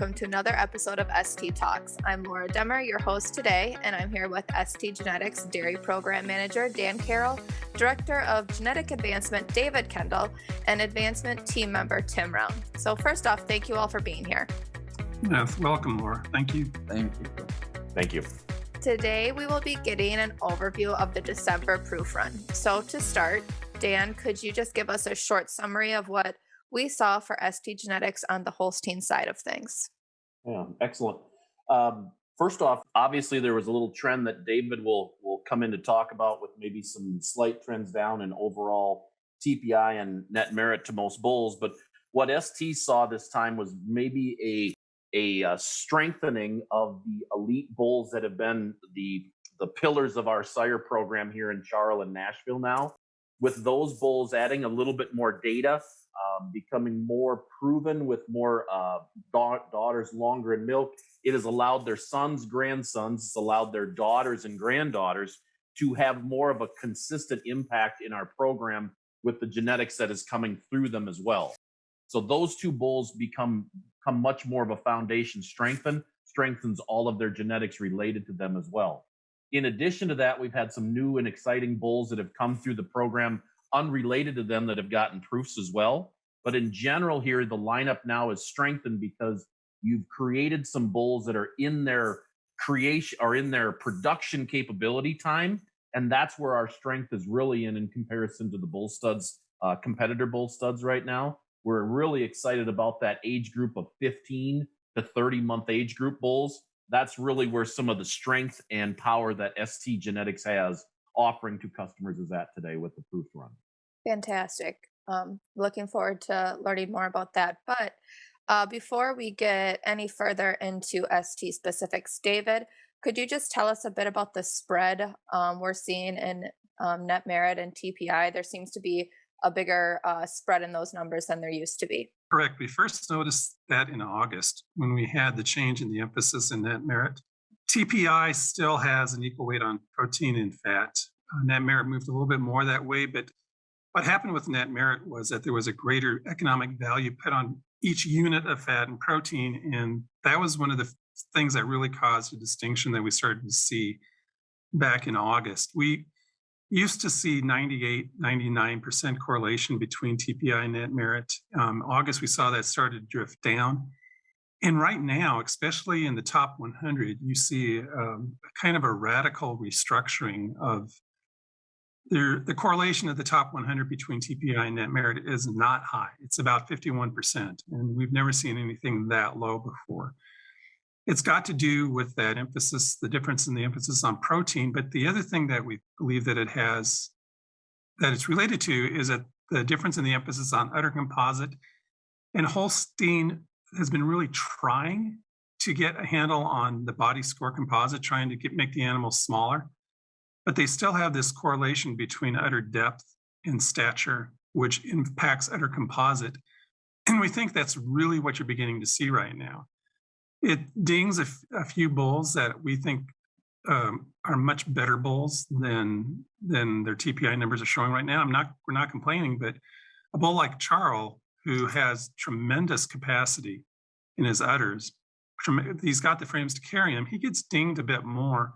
welcome to another episode of STtalks. I'm Laura Demmer, your host today, and I'm here with STgenetics Dairy Program Manager Dan Carroll, Director of Genetic Advancement David Kendall, and Advancement Team Member Tim Rauen. So first off, thank you all for being here. Yes, welcome, Laura. Thank you. Thank you. Thank you. Today, we will be getting an overview of the December proof run. So to start, Dan, could you just give us a short summary of what we saw for STgenetics on the Holstein side of things? Yeah, excellent. First off, obviously there was a little trend that David will come in to talk about with maybe some slight trends down in overall TPI and net merit to most bulls. But what ST saw this time was maybe a strengthening of the elite bulls that have been the pillars of our sire program here in Carrol and Nashville now. With those bulls adding a little bit more data, becoming more proven with more daughters longer in milk, it has allowed their sons, grandsons, it's allowed their daughters and granddaughters to have more of a consistent impact in our program with the genetics that is coming through them as well. So those two bulls become much more of a foundation strengthens all of their genetics related to them as well. In addition to that, we've had some new and exciting bulls that have come through the program unrelated to them that have gotten proofs as well. But in general here, the lineup now is strengthened because you've created some bulls that are in their creation or in their production capability time. And that's where our strength is really in comparison to the bull studs, competitor bull studs right now. We're really excited about that age group of 15 to 30 month age group bulls. That's really where some of the strength and power that STgenetics has offering to customers is at today with the proof run. Fantastic. Looking forward to learning more about that. But before we get any further into ST specifics, David, could you just tell us a bit about the spread we're seeing in net merit and TPI? There seems to be a bigger spread in those numbers than there used to be. Correct. We first noticed that in August when we had the change in the emphasis in net merit. TPI still has an equal weight on protein and fat. Net merit moved a little bit more that way, but what happened with net merit was that there was a greater economic value put on each unit of fat and protein, and that was one of the things that really caused a distinction that we started to see back in August. We used to see 98, 99% correlation between TPI and net merit. August, we saw that started to drift down. And right now, especially in the top 100, you see kind of a radical restructuring of the correlation of the top 100 between TPI and net merit is not high. It's about 51%. And we've never seen anything that low before. It's got to do with that emphasis, the difference in the emphasis on protein. But the other thing that we believe that it's related to is that the difference in the emphasis on udder composite. And Holstein has been really trying to get a handle on the body score composite, trying to make the animals smaller. But they still have this correlation between udder depth and stature, which impacts udder composite. And we think that's really what you're beginning to see right now. It dings a few bulls that we think are much better bulls than their TPI numbers are showing right now. We're not complaining, but a bull like Carrol, who has tremendous capacity in his udders, he's got the frames to carry him. He gets dinged a bit more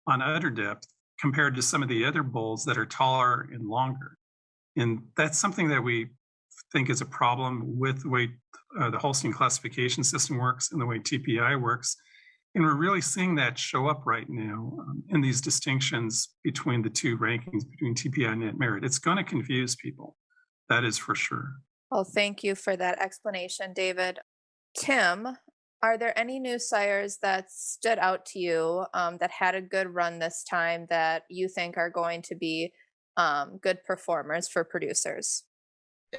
on udder depth compared to some of the other bulls that are taller and longer. And that's something that we think is a problem with the way the Holstein classification system works and the way TPI works. And we're really seeing that show up right now in these distinctions between the two rankings, between TPI and net merit. It's going to confuse people. That is for sure. Well, thank you for that explanation, David. Tim, are there any new sires that stood out to you that had a good run this time that you think are going to be good performers for producers?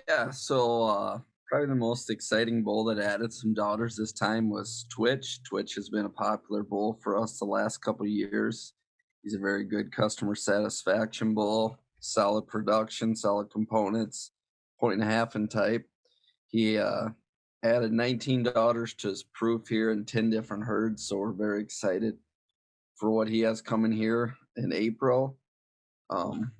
Yeah, so probably the most exciting bull that added some daughters this time was Twitch. Twitch has been a popular bull for us the last couple of years. He's a very good customer satisfaction bull, solid production, solid components, 1.5 in type. He added 19 daughters to his proof here in 10 different herds, so we're very excited for what he has coming here in April.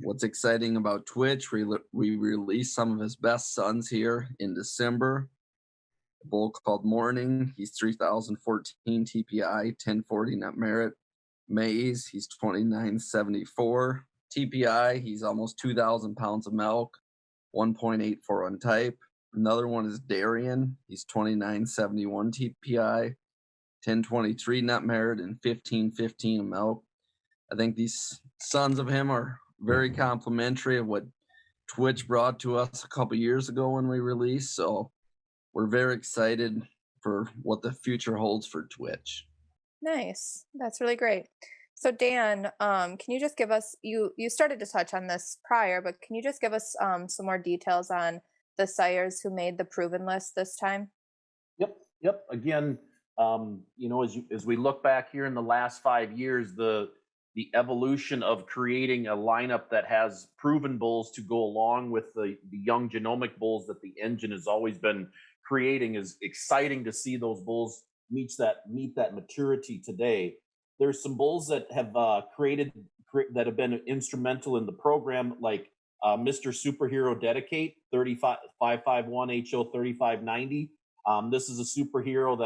What's exciting about Twitch, we released some of his best sons here in December. A bull called Morning, he's 3,014 TPI, 1040 net merit. Maize, he's 2974 TPI, he's almost 2,000 pounds of milk, 1.84 on type. Another one is Darien, he's 2971 TPI, 1023 net merit, and 1515 of milk. I think these sons of him are very complimentary of what Twitch brought to us a couple years ago when we released. So we're very excited for what the future holds for Twitch. Nice. That's really great. So Dan, can you just give us you started to touch on this prior, but can you just give us some more details on the sires who made the proven list this time? Yep. Again, as we look back here in the last 5 years, the evolution of creating a lineup that has proven bulls to go along with the young genomic bulls that the engine has always been creating is exciting to see those bulls meet that maturity today. There's some bulls that have that have been instrumental in the program, like Mr. Superhero Dedicate 3551 HO 3590. This is a superhero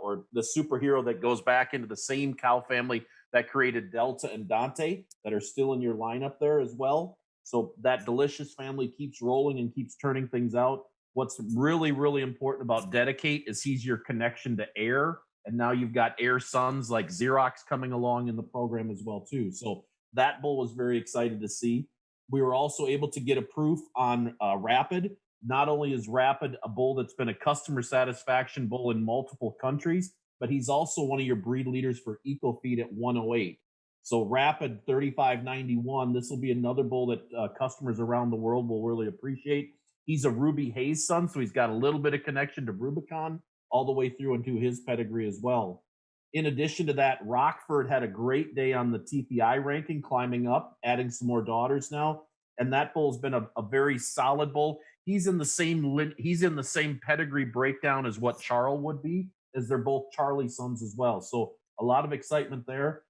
or the superhero that goes back into the same cow family that created Delta and Dante that are still in your lineup there as well. So that delicious family keeps rolling and keeps turning things out. What's really, really important about Dedicate is he's your connection to air. And now you've got air sons like Xerox coming along in the program as well, too. So that bull was very excited to see. We were also able to get a proof on Rapid. Not only is Rapid a bull that's been a customer satisfaction bull in multiple countries, but he's also one of your breed leaders for EcoFeed at 108. So Rapid 3591, this will be another bull that customers around the world will really appreciate. He's a Ruby Hayes son, so he's got a little bit of connection to Rubicon all the way through into his pedigree as well. In addition to that, Rockford had a great day on the TPI ranking, climbing up, adding some more daughters now. And that bull's been a very solid bull. He's in the same pedigree breakdown as what Carrol would be, as they're both Charlie sons as well. So a lot of excitement there.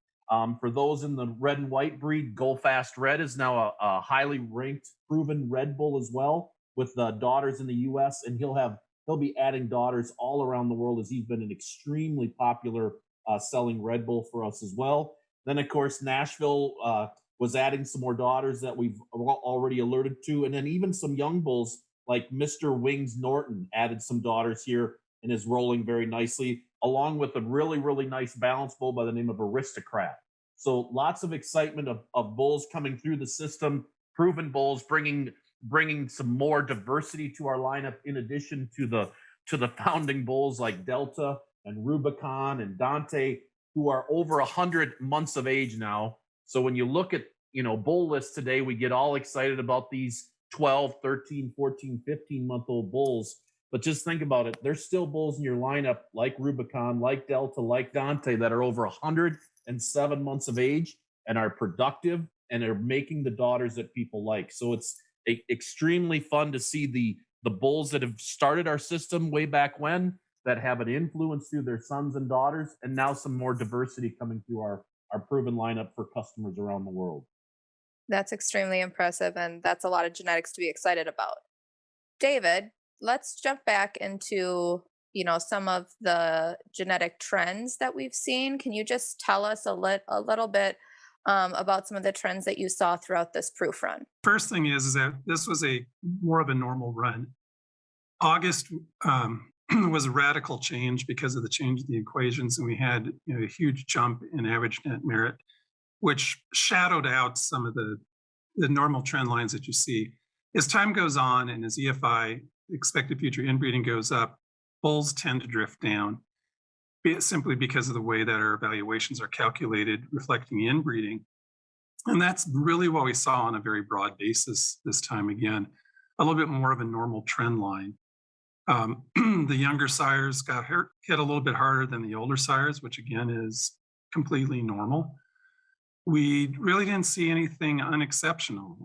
For those in the red and white breed, Go Fast Red is now a highly ranked, proven red bull as well, with daughters in the U.S. And he'll be adding daughters all around the world, as he's been an extremely popular selling red bull for us as well. Then of course Nashville was adding some more daughters that we've already alerted to, and then even some young bulls like Mr. Wings Norton added some daughters here and is rolling very nicely, along with a really, really nice balance bull by the name of Aristocrat. So lots of excitement of bulls coming through the system, proven bulls, bringing some more diversity to our lineup, in addition to the founding bulls like Delta and Rubicon and Dante, who are over 100 months of age now. So when you look at bull lists today, we get all excited about these 12, 13, 14, 15-month-old bulls. But just think about it. There's still bulls in your lineup like Rubicon, like Delta, like Dante that are over 107 months of age and are productive and are making the daughters that people like. So it's extremely fun to see the bulls that have started our system way back when, that have an influence through their sons and daughters, and now some more diversity coming through our proven lineup for customers around the world. That's extremely impressive, and that's a lot of genetics to be excited about. David, let's jump back into, some of the genetic trends that we've seen. Can you just tell us a little bit about some of the trends that you saw throughout this proof run? First thing is that this was more of a normal run. August was a radical change because of the change in the equations, and we had a huge jump in average net merit, which shadowed out some of the normal trend lines that you see. As time goes on and as EFI, expected future inbreeding, goes up, bulls tend to drift down, simply because of the way that our evaluations are calculated, reflecting inbreeding. And that's really what we saw on a very broad basis this time again, a little bit more of a normal trend line. The younger sires got hit a little bit harder than the older sires, which again is completely normal. We really didn't see anything unexceptional.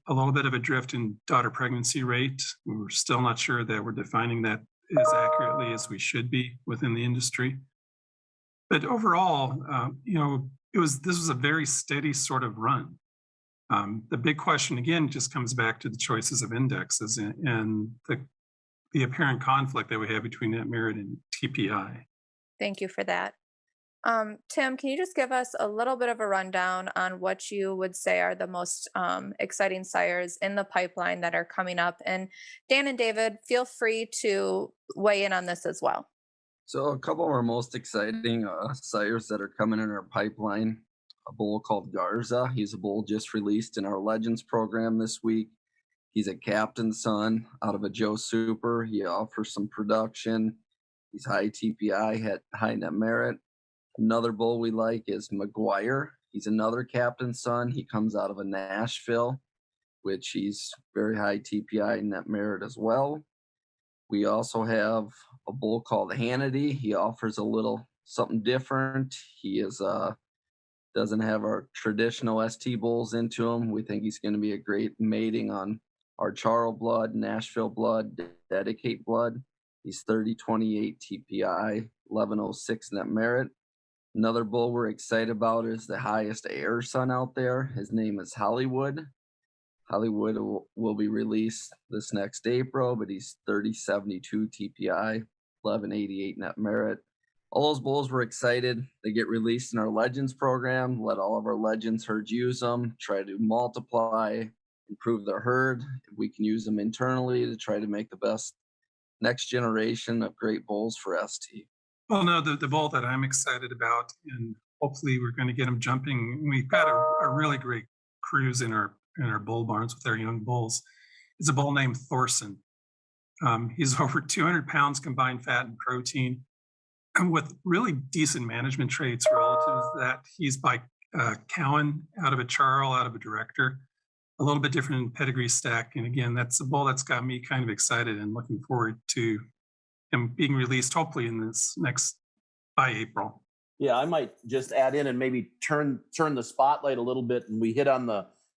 A little bit of a drift in daughter pregnancy rate. We're still not sure that we're defining that as accurately as we should be within the industry. But overall, this was a very steady sort of run. The big question again just comes back to the choices of indexes, and the the apparent conflict that we have between net merit and TPI. Thank you for that. Tim, can you just give us a little bit of a rundown on what you would say are the most exciting sires in the pipeline that are coming up? And Dan and David, feel free to weigh in on this as well. So a couple of our most exciting sires that are coming in our pipeline, a bull called Garza. He's a bull just released in our Legends program this week. He's a captain's son out of a Joe Super. He offers some production. He's high TPI, high net merit. Another bull we like is McGuire. He's another captain's son. He comes out of a Nashville, which he's very high TPI and net merit as well. We also have a bull called Hannity. He offers a little something different. He is doesn't have our traditional ST bulls into him. We think he's going to be a great mating on our Carrol blood, Nashville blood, Dedicate blood. He's 3028 TPI, 1106 net merit. Another bull we're excited about is the highest air son out there. His name is Hollywood. Hollywood will be released this next April, but he's 3072 TPI, 1188 net merit. All those bulls we're excited. They get released in our Legends program. Let all of our Legends herds use them, try to multiply, improve their herd. We can use them internally to try to make the best next generation of great bulls for ST. Well, no, the bull that I'm excited about, and hopefully we're going to get him jumping. We've got a really great cruise in our bull barns with our young bulls. It's a bull named Thorson. He's over 200 pounds combined fat and protein, and with really decent management traits relative to that. He's by Cowan, out of a Carrol, out of a director. A little bit different in pedigree stack. And again, that's a bull that's got me kind of excited and looking forward to him being released hopefully in this by April. Yeah, I might just add in and maybe turn the spotlight a little bit, and we hit on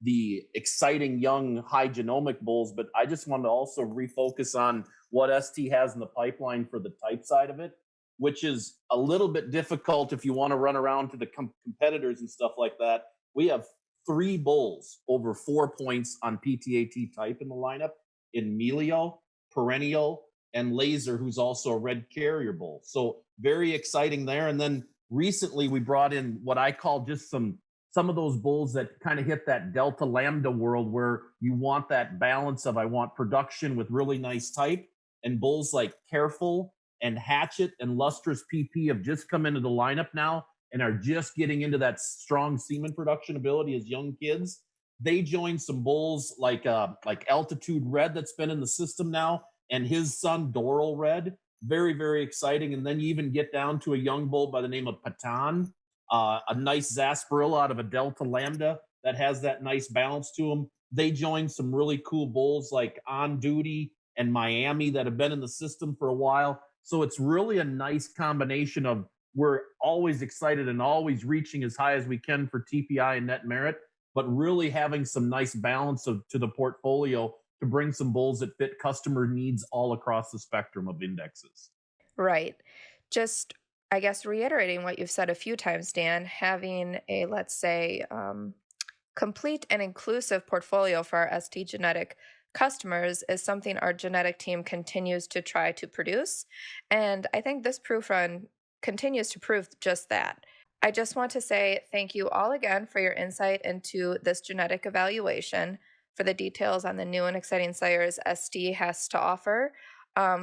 the exciting young high genomic bulls, but I just want to also refocus on what ST has in the pipeline for the type side of it, which is a little bit difficult if you want to run around to the competitors and stuff like that. We have 3 bulls over 4 points on PTAT type in the lineup in Melio, Perennial, and Laser, who's also a red carrier bull. So very exciting there. And then recently we brought in what I call just some of those bulls that kind of hit that Delta Lambda world where you want that balance of I want production with really nice type, and bulls like Careful and Hatchet and Lustrous PP have just come into the lineup now and are just getting into that strong semen production ability as young kids. They joined some bulls like Altitude Red that's been in the system now, and his son Doral Red. Very, very exciting. And then you even get down to a young bull by the name of Patan, a nice Zasparilla out of a Delta Lambda that has that nice balance to him. They joined some really cool bulls like On Duty and Miami that have been in the system for a while. So it's really a nice combination of we're always excited and always reaching as high as we can for TPI and net merit, but really having some nice balance to the portfolio to bring some bulls that fit customer needs all across the spectrum of indexes. Right. Just, I guess, reiterating what you've said a few times, Dan, having a, let's say, complete and inclusive portfolio for our STgenetic customers is something our genetic team continues to try to produce. And I think this proof run continues to prove just that. I just want to say thank you all again for your insight into this genetic evaluation, for the details on the new and exciting sires ST has to offer,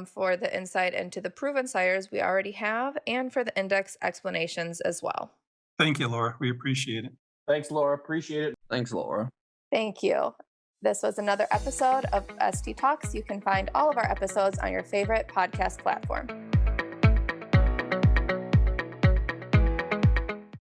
for the insight into the proven sires we already have, and for the index explanations as well. Thank you, Laura. We appreciate it. Thanks, Laura. Appreciate it. Thanks, Laura. Thank you. This was another episode of STtalks. You can find all of our episodes on your favorite podcast platform.